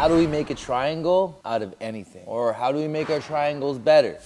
How do we make a triangle out of anything? Or how do we make our triangles better?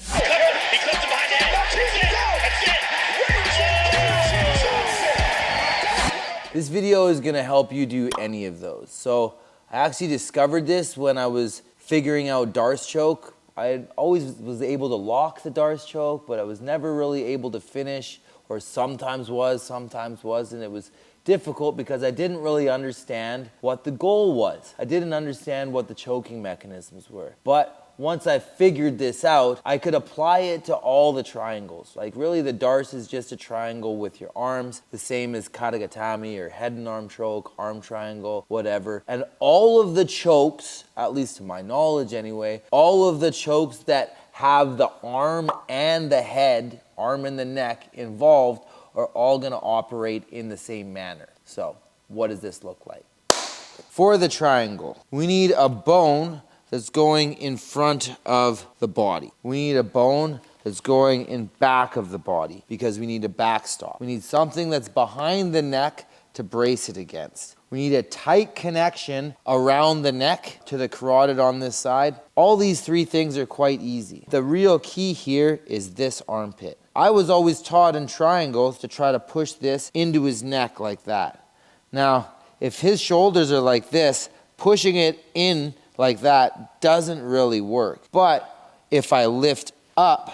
This video is gonna help you do any of those. So I actually discovered this when I was figuring out Darce choke. I always was able to lock the Darce choke, but I was never really able to finish, or sometimes was, sometimes wasn't. It was difficult because I didn't really understand what the goal was. I didn't understand what the choking mechanisms were. But once I figured this out, I could apply it to all the triangles. Like really the Darce is just a triangle with your arms, the same as Katagatame or head and arm choke, arm triangle, whatever. And all of the chokes, at least to my knowledge anyway, all of the chokes that have the arm and the head, arm and the neck involved are all gonna operate in the same manner. So what does this look like? For the triangle, we need a bone that's going in front of the body. We need a bone that's going in back of the body because we need a backstop. We need something that's behind the neck to brace it against. We need a tight connection around the neck to the carotid on this side. All these three things are quite easy. The real key here is this armpit. I was always taught in triangles to try to push this into his neck like that. Now, if his shoulders are like this, pushing it in like that doesn't really work. But if I lift up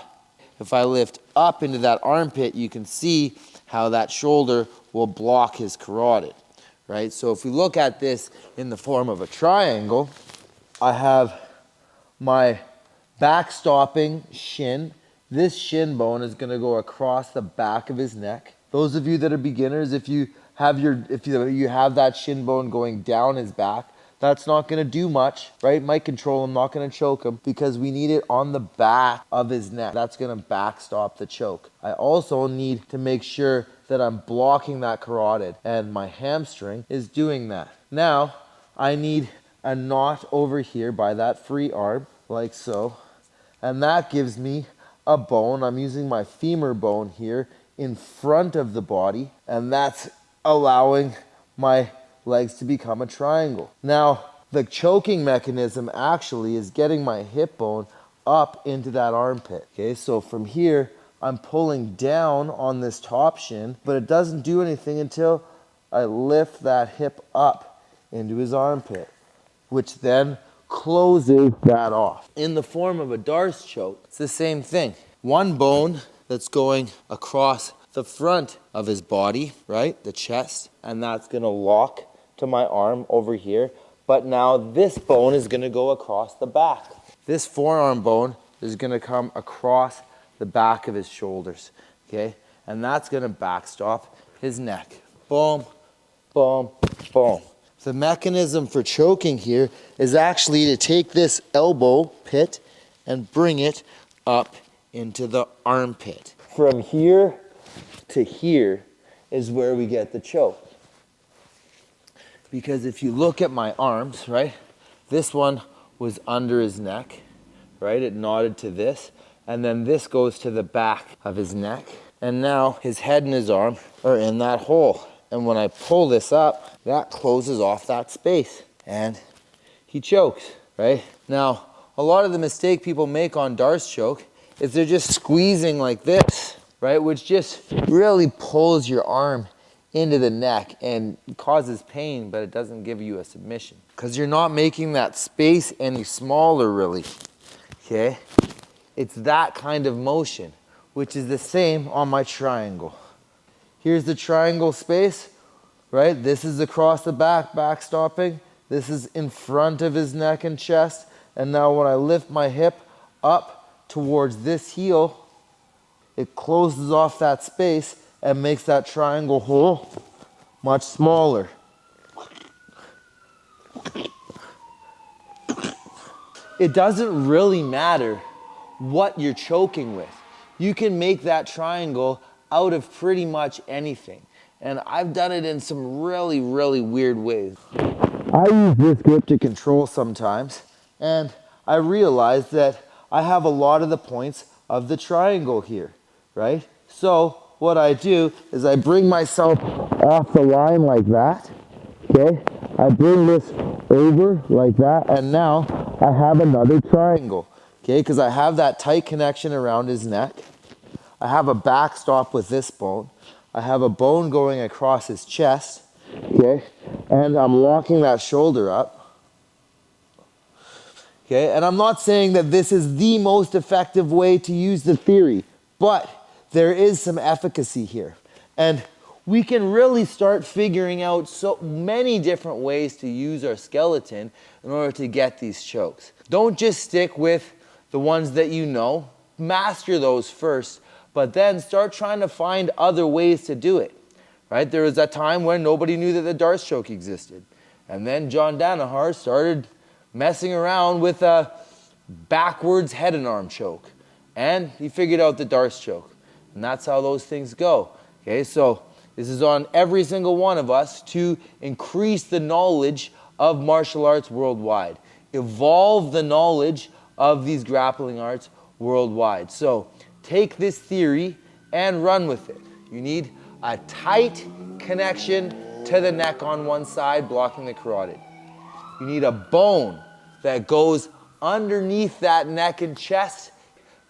into that armpit, you can see how that shoulder will block his carotid, right? So if we look at this in the form of a triangle, I have my backstopping shin. This shin bone is gonna go across the back of his neck. Those of you that are beginners, if you have that shin bone going down his back, that's not gonna do much, right? Might control him, not gonna choke him because we need it on the back of his neck. That's gonna backstop the choke. I also need to make sure that I'm blocking that carotid and my hamstring is doing that. Now, I need a knot over here by that free arm, like so. And that gives me a bone. I'm using my femur bone here in front of the body, and that's allowing my legs to become a triangle. Now, the choking mechanism actually is getting my hip bone up into that armpit. Okay, so from here, I'm pulling down on this top shin, but it doesn't do anything until I lift that hip up into his armpit, which then closes that off. In the form of a Darce choke, it's the same thing. One bone that's going across the front of his body, right, the chest, and that's gonna lock to my arm over here. But now this bone is gonna go across the back. This forearm bone is gonna come across the back of his shoulders, okay? And that's gonna backstop his neck. Boom, boom, boom. The mechanism for choking here is actually to take this elbow pit and bring it up into the armpit. From here to here is where we get the choke. Because if you look at my arms, right, this one was under his neck, right? It nodded to this, and then this goes to the back of his neck. And now his head and his arm are in that hole. And when I pull this up, that closes off that space and he chokes, right? Now, a lot of the mistake people make on Darce choke is they're just squeezing like this, right? Which just really pulls your arm into the neck and causes pain, but it doesn't give you a submission because you're not making that space any smaller really, okay? It's that kind of motion, which is the same on my triangle. Here's the triangle space, right? This is across the back, backstopping. This is in front of his neck and chest. And now when I lift my hip up towards this heel, it closes off that space and makes that triangle hole much smaller. It doesn't really matter what you're choking with. You can make that triangle out of pretty much anything. And I've done it in some really, really weird ways. I use this grip to control sometimes, and I realized that I have a lot of the points of the triangle here, right? So what I do is I bring myself off the line like that, okay? I bring this over like that, and now I have another triangle, okay? Because I have that tight connection around his neck. I have a backstop with this bone. I have a bone going across his chest, okay? And I'm locking that shoulder up, okay? And I'm not saying that this is the most effective way to use the theory, but there is some efficacy here. And we can really start figuring out so many different ways to use our skeleton in order to get these chokes. Don't just stick with the ones that you know. Master those first, but then start trying to find other ways to do it, right? There was a time when nobody knew that the Darce choke existed. And then John Danaher started messing around with a backwards head and arm choke. And he figured out the Darce choke. And that's how those things go. Okay, so this is on every single one of us to increase the knowledge of martial arts worldwide. Evolve the knowledge of these grappling arts worldwide. So take this theory and run with it. You need a tight connection to the neck on one side, blocking the carotid. You need a bone that goes underneath that neck and chest,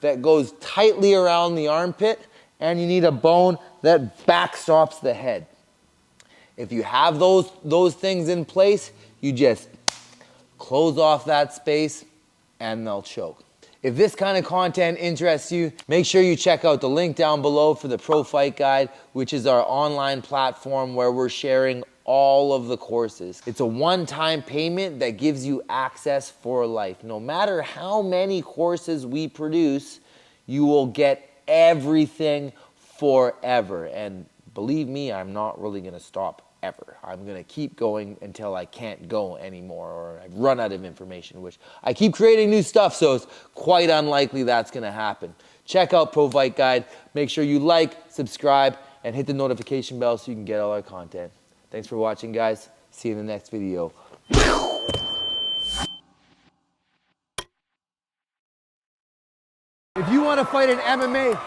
that goes tightly around the armpit, and you need a bone that backstops the head. If you have those things in place, you just close off that space and they'll choke. If this kind of content interests you, make sure you check out the link down below for the Pro Fight Guide, which is our online platform where we're sharing all of the courses. It's a one-time payment that gives you access for life. No matter how many courses we produce, you will get everything forever. And believe me, I'm not really gonna stop ever. I'm gonna keep going until I can't go anymore or I've run out of information, which I keep creating new stuff, so it's quite unlikely that's gonna happen. Check out Pro Fight Guide. Make sure you like, subscribe, and hit the notification bell so you can get all our content. Thanks for watching, guys. See you in the next video. If you want to fight in MMA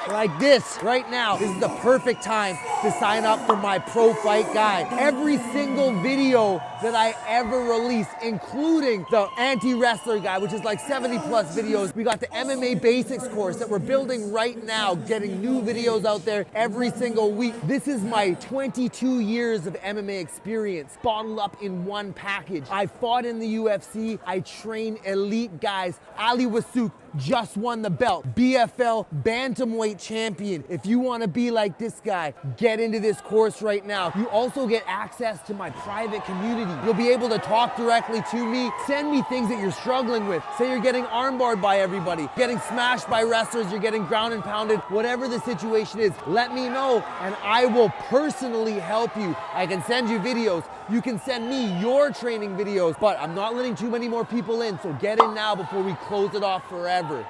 like this right now, this is the perfect time to sign up for my Pro Fight Guide. Every single video that I ever release, including the anti-wrestler guide, which is like 70 plus videos. We got the MMA basics course that we're building right now, getting new videos out there every single week. This is my 22 years of MMA experience bottled up in one package. I fought in the UFC. I train elite guys. Ali Wassouk just won the belt. BFL Bantamweight champion. If you want to be like this guy, get into this course right now. You also get access to my private community. You'll be able to talk directly to me. Send me things that you're struggling with. Say you're getting armbarred by everybody, getting smashed by wrestlers, you're getting ground and pounded, whatever the situation is, let me know and I will personally help you. I can send you videos. You can send me your training videos, but I'm not letting too many more people in, so get in now before we close it off forever.